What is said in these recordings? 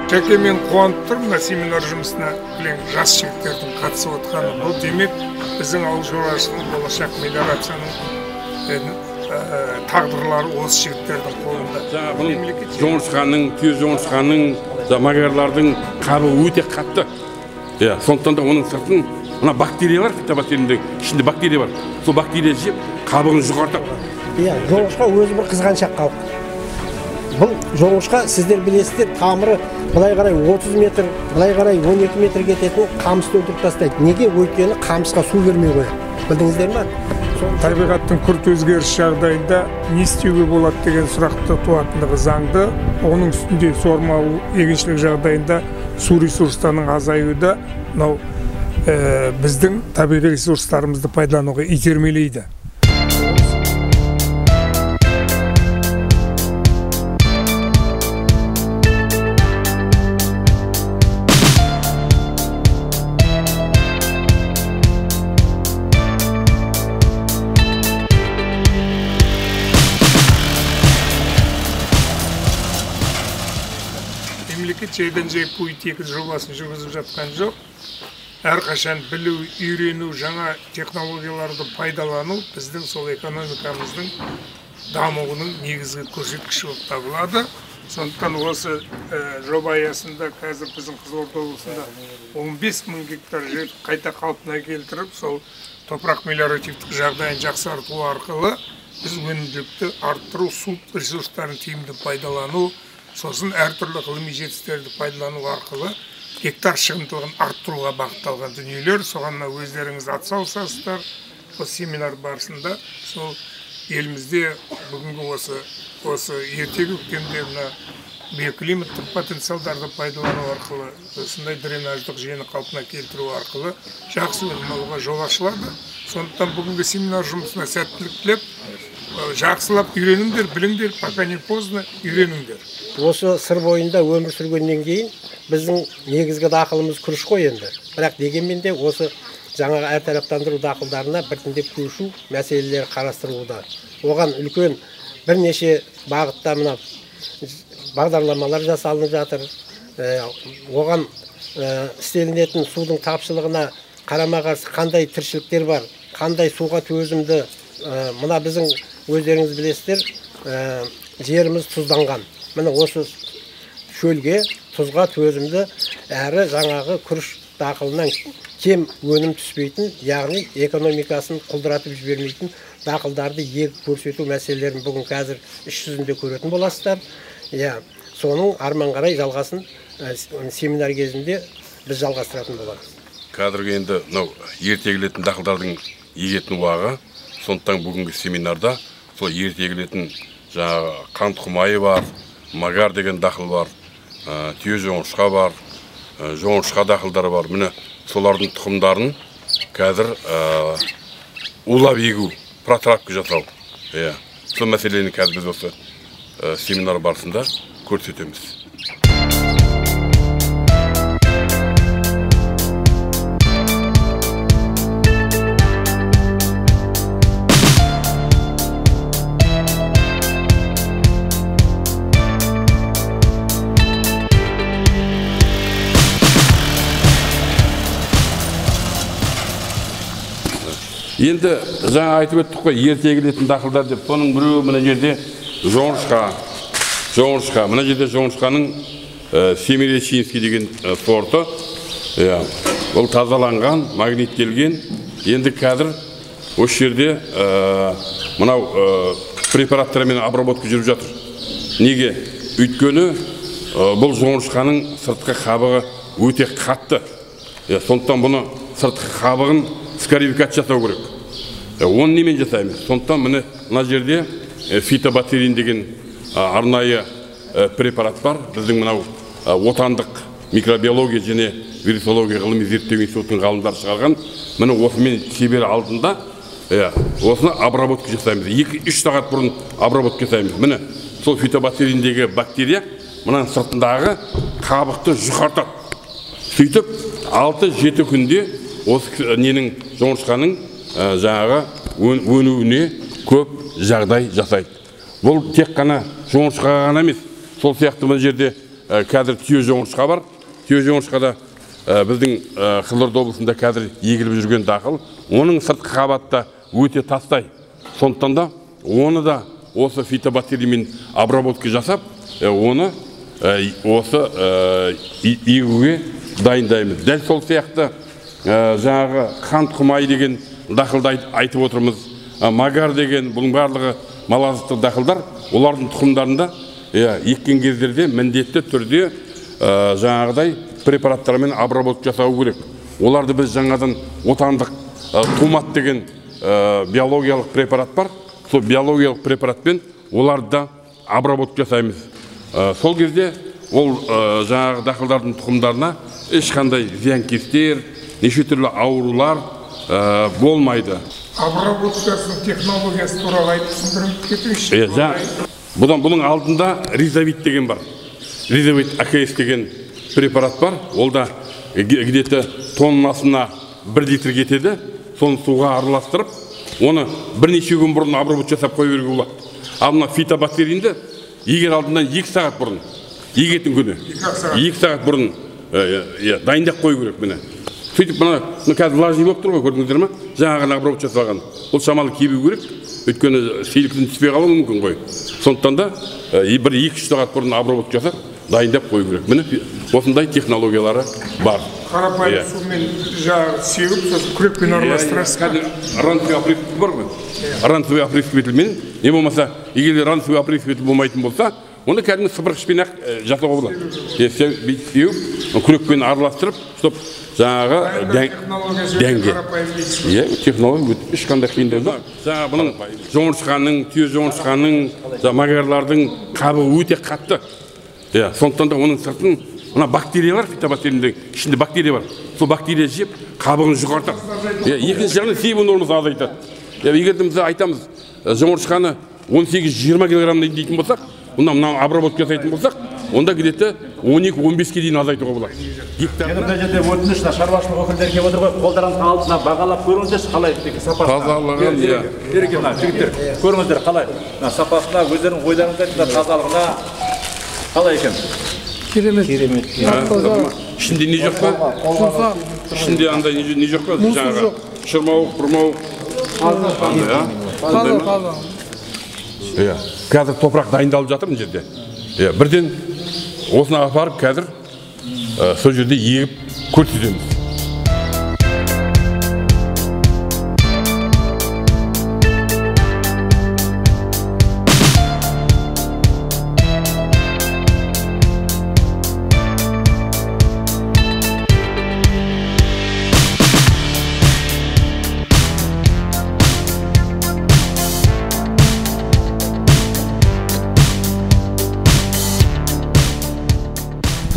Жеке мен қуанып тұрмын семинар жұмысына жас жігіттердің қатысып отқаны. Бұл демек біздің ауыл шаруашылығының болашақ мелиорацияның тағдырлары осы жігіттердің қолында. Жоңышқаның, түйе жоңышқаның, магарлардың қабы өте қатты. Сондықтан да оның сыртын мына бактериялар, фитобактерияның ішінде бактерия бар. Сол бактерия жеп қабығын жұқартады. Жоңышқа өзі бір қызғаншақ қауіп. Бұл жоңышқа сіздер білесіздер, тамыры былай қарай 30 метр, былай қарай 12 метр кететін қамысты өлтіріп тастайды. Неге? Өйткені қамысқа су бермей қояды. Білдіңіздер ме? Табиғаттың күрт өзгеріс жағдайында не істеуге болады деген сұрақты туатындығы заңды. Оның үстінде суармалы егіншілік жағдайында су ресурстарының азаюы да біздің табиғи ресурстарымызды пайдалануға итермелейді. Мемлекет жайдан жай политика жобасын жүргізіп жатқан жоқ. Әрқашан білу, үйрену, жаңа технологияларды пайдалану біздің сол экономикамыздың дамуының негізгі көрсеткіші болып табылады. Сондықтан осы жоба аясында қазір біздің Қызылорда облысында 15 000 гектар жер қайта қалпына келтіріп, сол топырақ мелиоративтік жағдайын жақсарту арқылы біз өнімділікті арттыру, су ресурстарын тиімді пайдалану, сосын әртүрлі ғылыми жетістіктерді пайдалану арқылы гектар шығымдылығын арттыруға бағытталған дүниелер. Соған өздеріңіз атсалысасыздар. Осы семинар барысында сол елімізде бүгінгі осы ертегі көктемде биоклиматтық потенциалдарды пайдалану арқылы, осындай дренаждық жүйені қалпына келтіру арқылы жақсы өнім алуға жол ашылады. Сондықтан бүгінгі семинар жұмысына сәттілік тілеп, жақсылап үйреніңдер, біліңдер, пока не поздно үйреніңдер. Осы сыр бойында өмір сүргеннен кейін біздің негізгі дақылымыз күріш қой енді. Бірақ дегенмен де осы жаңағы әртараптандыру дақылдарына біртіндеп көшу мәселелері қарастырылуда. Оған үлкен бірнеше бағытта мына бағдарламалар жасалынып жатыр. Оған істелінетін судың тапшылығына қарама-қарсы қандай тіршіліктер бар, қандай суға төзімді. Мына біздің өздеріңіз білесіздер, жеріміз тұзданған. Міне осы шөлге, тұзға төзімді әрі жаңағы күріш дақылынан кем өнім түспейтін, яғни экономикасын құлдыратып жібермейтін дақылдарды егіп көрсету мәселелерін бүгін қазір іс жүзінде көретін боласыздар. Соның арман қарай жалғасын семинар кезінде біз жалғастыратын боламыз. Қазіргі енді ерте егілетін дақылдардың егетін уағы, сондықтан бүгінгі семинарда сол ерте егілетін қант құмайы бар, магар деген дақыл бар, түйе жоңышқа бар, жоңышқа дақылдары бар. Міне солардың тұқымдарын қазір улап егу, протравка жасау. Сол мәселені қазір біз осы семинар барысында көрсетеміз. Енді жаңа айтып өттік қой, ерте егілетін дақылдар деп, соның біреуі мына жерде жоңышқа. Мына жерде жоңышқаның Семиречинский деген сорты. Ол тазаланған, магниттелген. Енді қазір осы жерде мынау препараттармен обработка жүріп жатыр. Неге? Өйткені бұл жоңышқаның сыртқы қабығы өте қатты. Сондықтан бұны сыртқы қабығын скаривикация жасау керек. Оны немен жасаймыз? Сондықтан мына жерде фитобактерин деген арнайы препарат бар. Біздің мынау отандық микробиология және вирусология ғылыми зерттеу институтының ғалымдары шығарған. Міне осымен шебер алдында осыны обработка жасаймыз. 2-3 сағат бұрын обработка жасаймыз. Міне сол фитобактериндегі бактерия мынаның сыртындағы қабықты жұқартады. Сөйтіп 6-7 күнде осы ненің жоңышқаның жаңағы өнуіне көп жағдай жасайды. Бұл тек қана жоңышқаға ғана емес, сол сияқты мына жерде қазір түйе жоңышқа бар. Түйе жоңышқада біздің Қызылорда облысында қазір егіліп жүрген дақыл. Оның сыртқы қабатта өте тастай. Сондықтан да оны да осы фитобактериямен обработка жасап, оны осы егуге дайындаймыз. Дәл сол сияқты жаңағы қант құмай деген дақылды айтып отырмыз. Магар деген, бұның барлығы малазықтық дақылдар, олардың тұқымдарында еккен кездерде міндетті түрде жаңағыдай препараттармен обработка жасау керек. Оларды біз жаңадан отандық тумат деген биологиялық препарат бар. Сол биологиялық препаратпен оларды обработка жасаймыз. Сол кезде ол жаңағы дақылдардың тұқымдарына ешқандай зиянкестер, неше түрлі аурулар болмайды. Обработкасының технологиясы туралы айтып түсіндіріп кетіңізші. Бұның алдында ризовит деген бар. Ризовит АКС деген препарат бар. Ол да где-то тоннасына 1 литр кетеді. Соны суға араластырып, оны бірнеше күн бұрын обработка жасап қой беруге болады. Ал мына фитобактерияны егер алдынан 2 сағат бұрын, егетін күні 2 сағат бұрын дайындап қою керек міне. Сөйтіп мына қазір влажный болып тұр ғой, көрдіңіздер ме? Жаңа ғана обработка жасалған. Ол шамалы кебу керек. Өйткені сейіліктің түспей қалуы мүмкін ғой. Сондықтан да 1-2 сағат бұрын обработка жасап, дайындап қою керек. Міне осындай технологиялары бар. Қарапайым сумен жаңағы сеуіп, сосын күрекпен араластырасыз. Ранцевый опрыскиватель бар ғой. Ранцевый опрыскивательмен, не болмаса, егер ранцевый опрыскиватель болмайтын болса, оны кәдімгі сыпырғышпен ақ жасауға болады. Сеуіп, күрекпен араластырып, стоп, жаңағы дәнге. Технология ешқандай қиындығы жоқ. Жаңағы бұның жоңышқаның, түйе жоңышқаның, магарлардың қабығы өте қатты. Сондықтан да оның сыртын мына бактерия бар, фитобактерияның ішінде бактерия бар. Сол бактерия жеп, қабығын жұқартады. Екінші жағынан себу нормасы азайтады. Егер де біз айтамыз, жоңышқаны 18-20 килограммдай дейтін болсақ, мына обработка жасайтын болсақ, онда где-то 12-15-ке дейін азайтуға болады. Мына жерде өтініш шаруашылық өкілдері келіп отыр ғой, қолдарыңыздың алдына бағалап көріңіздерші қалай сапасына. Тазалығын, Береке мына жігіттер, көріңіздер қалай. Сапасына, өздерінің ойларыңыз айтыңыздар, тазалығына қалай екен? Керемет. Ішінде не жоқ па? Ішінде андай не жоқ па? Жаңағы шырмауық, бұрмауық. Қазір топырақ дайындалып жатыр мына жерде. Бірден осыны апарып қазір сол жерде егіп көрсетеміз.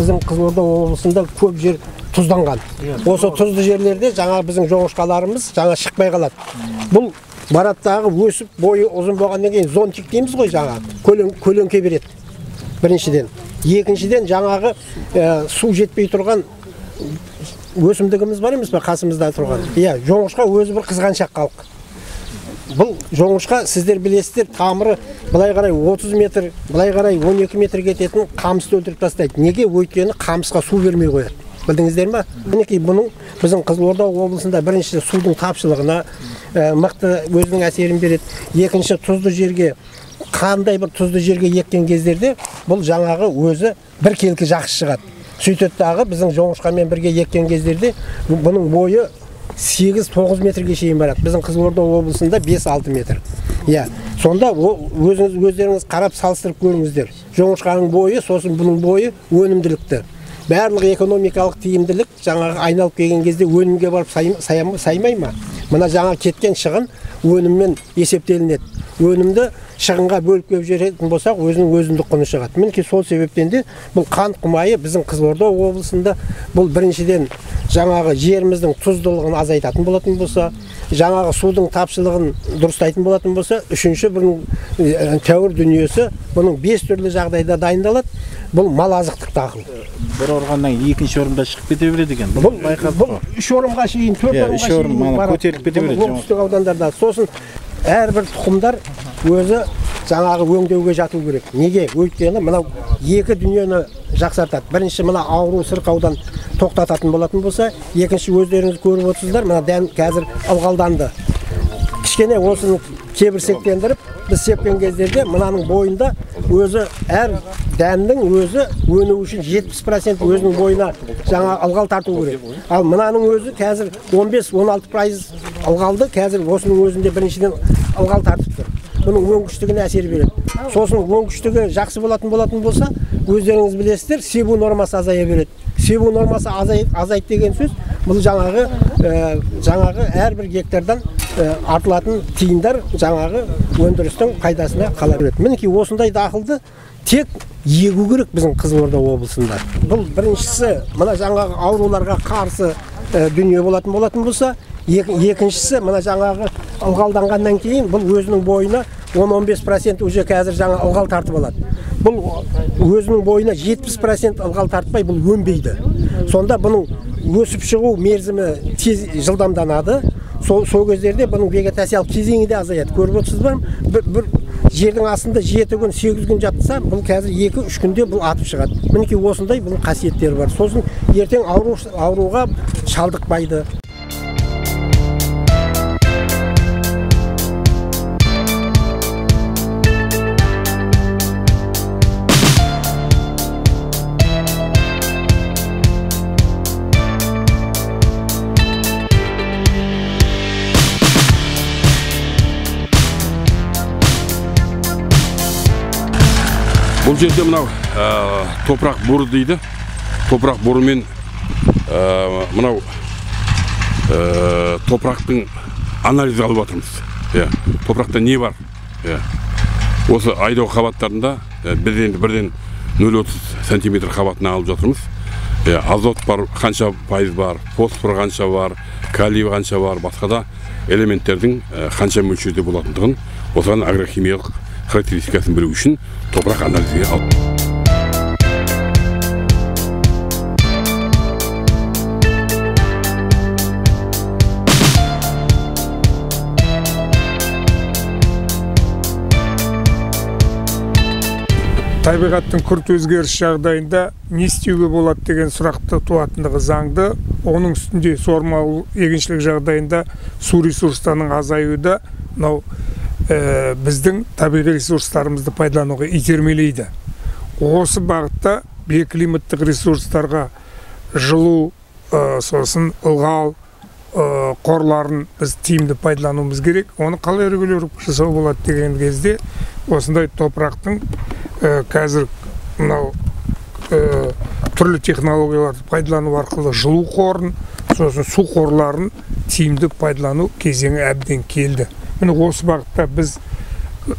Біздің Қызылорда облысында көп жер тұзданған. Осы тұзды жерлерде жаңа біздің жоңышқаларымыз жаңа шықпай қалады. Бұл бараттағы өсіп бойы ұзын болғаннан кейін зонтик дейміз ғой, жаңа көлеңке береді. Біріншіден. Екіншіден жаңағы су жетпей тұрған өсімдігіміз бар емес пе қасымызда тұрған. Жоңышқа өзі бір қызғаншақ халық. Бұл жоңышқа сіздер білесіздер, тамыры былай қарай 30 метр, былай қарай 12 метр кететін қамысты өлтіріп тастайды. Неге? Өйткені қамысқа су бермей қояды. Білдіңіздер ме? Мінекей бұның біздің Қызылорда облысында бірінші судың тапшылығына мықты өзінің әсерін береді. Екінші тұзды жерге, қандай бір тұзды жерге еккен кездерде бұл жаңағы өзі бір келкі жақсы шығады. Сөйтеді дағы біздің жоңышқамен бірге еккен кездерде бұның бойы 8-9 метрге шейін барады. Біздің Қызылорда облысында 5-6 метр. Сонда өздеріңіз қарап салыстырып көріңіздер. Жоңышқаның бойы, сосын бұның бойы өнімділікті. Барлық экономикалық тиімділік жаңағы айналып келген кезде өнімге барып саймай ма? Мына жаңа кеткен шығын өніммен есептелінеді. Өнімді шығынға бөліп кеп жіберетін болсақ, өзінің өзіндік құны шығады. Мінекей сол себептен де бұл қант құмайы біздің Қызылорда облысында бұл біріншіден жаңағы жеріміздің тұздылығын азайтатын болатын болса, жаңағы судың тапшылығын дұрыстайтын болатын болса, үшінші бұның тәуір дүниесі, бұның 5 түрлі жағдайда дайындалады. Бұл мал азықтық дақыл. Бір орғаннан екінші орында шығып кете береді екен. Бұл 3 орынға шейін, 4 орынға шейін көтеріліп кете береді. Оңтүстік аудандарда. Сосын әрбір тұқымдар өзі жаңағы өңдеуге жату керек. Неге? Өйткені мынау екі дүниені жақсартады. Бірінші мына ауру сырқаудан тоқтататын болатын болса, екінші өздеріңіз көріп отырсыздар, мына дән қазір ылғалданды. Кішкене осыны кебірсектендіріп, біз сепкен кездерде мынаның бойында өзі әр дәннің өзі өну үшін 70% өзінің бойына жаңа ылғал тарту керек. Ал мынаның өзі қазір 15-16% ылғалды қазір осының өзінде біріншіден ылғал тартып тұр. Бұның өнгіштігіне әсер береді. Сосын өнгіштігі жақсы болатын болса, өздеріңіз білесіздер, себу нормасы азая береді. Себу нормасы азайды деген сөз, бұл жаңағы әрбір гектардан артылатын тиындар жаңағы өндірістің пайдасына қала береді. Мінекей осындай дақылды тек егу керек біздің Қызылорда облысында. Бұл біріншісі мына жаңағы ауруларға қарсы дүние болатын болса, екіншісі мына жаңағы ылғалданғаннан кейін бұл өзінің бойына 10-15% уже қазір жаңа ылғал тартып алады. Бұл өзінің бойына 70% ылғал тартпай бұл өнбейді. Сонда бұның өсіп шығу мерзімі тез жылдамданады. Сол кездерде бұның вегетациялық кезеңі де азаяды. Көріп отырсыз ба? Бір жердің астында 7 күн, 8 күн жатса, бұл қазір 2-3 күнде бұл атып шығады. Мінекей осындай бұның қасиеттері бар. Сосын ертең ауруға шалдықпайды. Бұл жерде мынау топырақ боры дейді. Топырақ борымен мынау топырақтың анализ алып жатырмыз. Топырақта не бар? Осы айдау қабаттарында бірден 0,30 см қабатына алып жатырмыз. Азот бар, қанша пайыз бар, фосфор қанша бар, калий қанша бар, басқа да элементтердің қанша мөлшерде болатындығын, осыған агрохимиялық характеристикасын білу үшін топырақ анализге алып. Табиғаттың күрт өзгеріс жағдайында не істеуге болады деген сұрақты туатындығы заңды. Оның үстінде суармалы егіншілік жағдайында су ресурстарының азаюы мынау біздің табиғи ресурстарымызды пайдалануға итермелейді. Осы бағытта биоклиматтық ресурстарға жылу, сосын ылғал қорларын біз тиімді пайдалануымыз керек. Оны қалай регулировка жасау болады деген кезде осындай топырақтың қазір мынау түрлі технологияларды пайдалану арқылы жылу қорын, сосын су қорларын тиімді пайдалану кезеңі әбден келді. Міне осы бағытта біз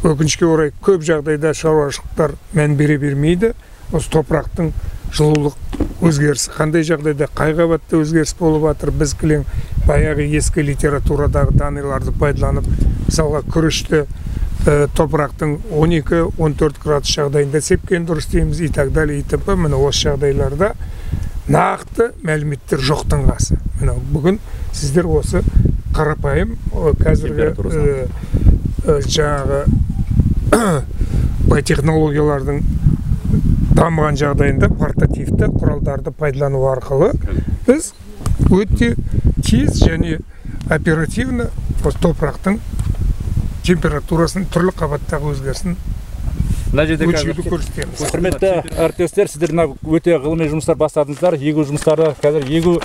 өкінішке орай көп жағдайда шаруашылықтар мән бере бермейді. Осы топырақтың жылулық өзгерісі қандай жағдайда, қай қабатта өзгеріс болып жатыр, біз кілең баяғы ескі литературадағы даныларды пайдаланып, мысалға күрішті топырақтың 12-14 градус жағдайында сепкен дұрыс дейміз, и так далее, и т.п. Міне осы жағдайларда нақты мәліметтер жоқтың қасы. Міне бүгін сіздер осы қарапайым қазіргі жаңағы технологиялардың дамыған жағдайында портативті құралдарды пайдалану арқылы біз өте тез және оперативно топырақтың температурасын, түрлі қабаттағы өзгерісін өлшеуді көрсетеміз. Құрметті әріптестер, сіздер өте ғылыми жұмыстар бастадыңыздар. Егу жұмыстары, қазір егу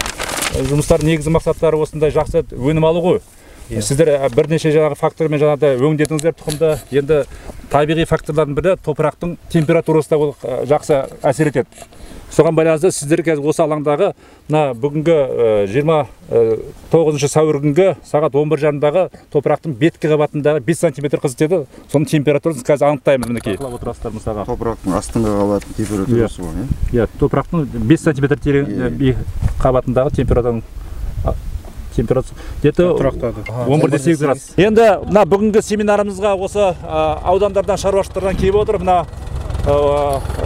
жұмыстар негізгі мақсаттары осындай жақсы өнім алу ғой. Сіздер бірнеше жаңағы фактормен жаңағыда өңдедіңіздер тұқымды. Енді табиғи факторлардың бірі топырақтың температурасы да жақсы әсер етеді. Соған байланысты сіздер қазір осы алаңдағы бүгінгі 29 сәуір күнгі сағат 11:30-дағы топырақтың беткі қабатындағы 5 см қызытеді. Соның температурасын қазір анықтаймыз. Мінекей. Бақылап отырасыздар мысалға. Топырақтың астыңғы қабатының температурасы ғой. Иә, топырақтың 5 см қабатындағы температураның где-то 11-8 градус. Енді бүгінгі семинарымызға осы аудандардан, шаруашылықтардан келіп отыр.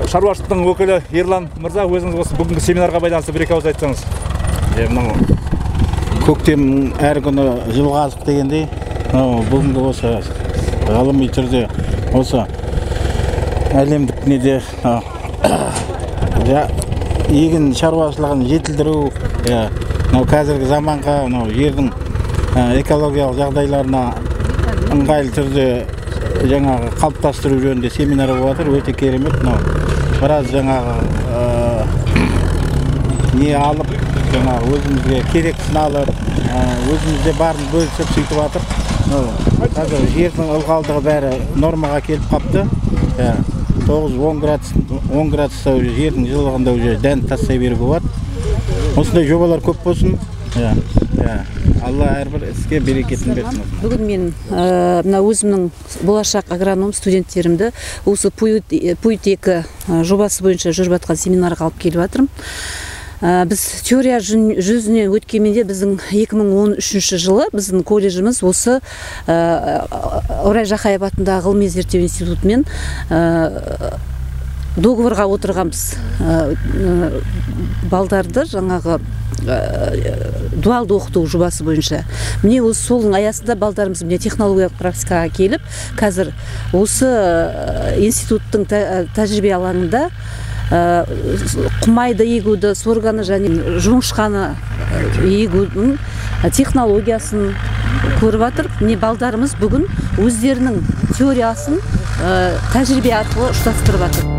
Шаруашылықтың өкілі Ерлан мырза, өзіңіз осы бүгінгі семинарға байланысты бір-екі ауыз айтсаңыз. Көктем әр күні жылға азық дегендей, бүгінгі осы ғылыми түрде осы әлемдік неде егін шаруашылығын жетілдіру, мынау қазіргі заманға, мынау жердің экологиялық жағдайларына ыңғайлы түрде жаңағы қалыптастыру жөнінде семинар болып жатыр, өте керемет. Мынау біраз жаңағы не алып, жаңағы өзімізге керектісін алып, өзімізде барын бөлісіп сөйтіп жатыр. Қазір жердің ылғалдығы бәрі нормаға келіп қапты. 9-10 градуста жердің жылылығында дән тастай беруге болады. Осындай жобалар көп болсын. Алла әрбір іске берекетін берсін. Бүгін мен мына өзімнің болашақ агроном студенттерімді осы Пуйт-2 жобасы бойынша жүріп жатқан семинарға алып келіп жатырмын. Біз теория жүзінен өткенде біздің 2013 жылы біздің колледжіміз осы Орай Жақаев атындағы ғылыми зерттеу институтымен договорға отырғанбыз. Балдарды жаңағы дуалды оқыту жобасы бойынша. Міне осы солың аясында балдарымыз міне технологиялық практикаға келіп, қазір осы институттың тәжірибе алаңында құмайды егуді, сорғаны және жоңышқаны егудің технологиясын көріп жатыр. Міне балдарымыз бүгін өздерінің теориясын тәжірибе арқылы ұштастырып жатыр.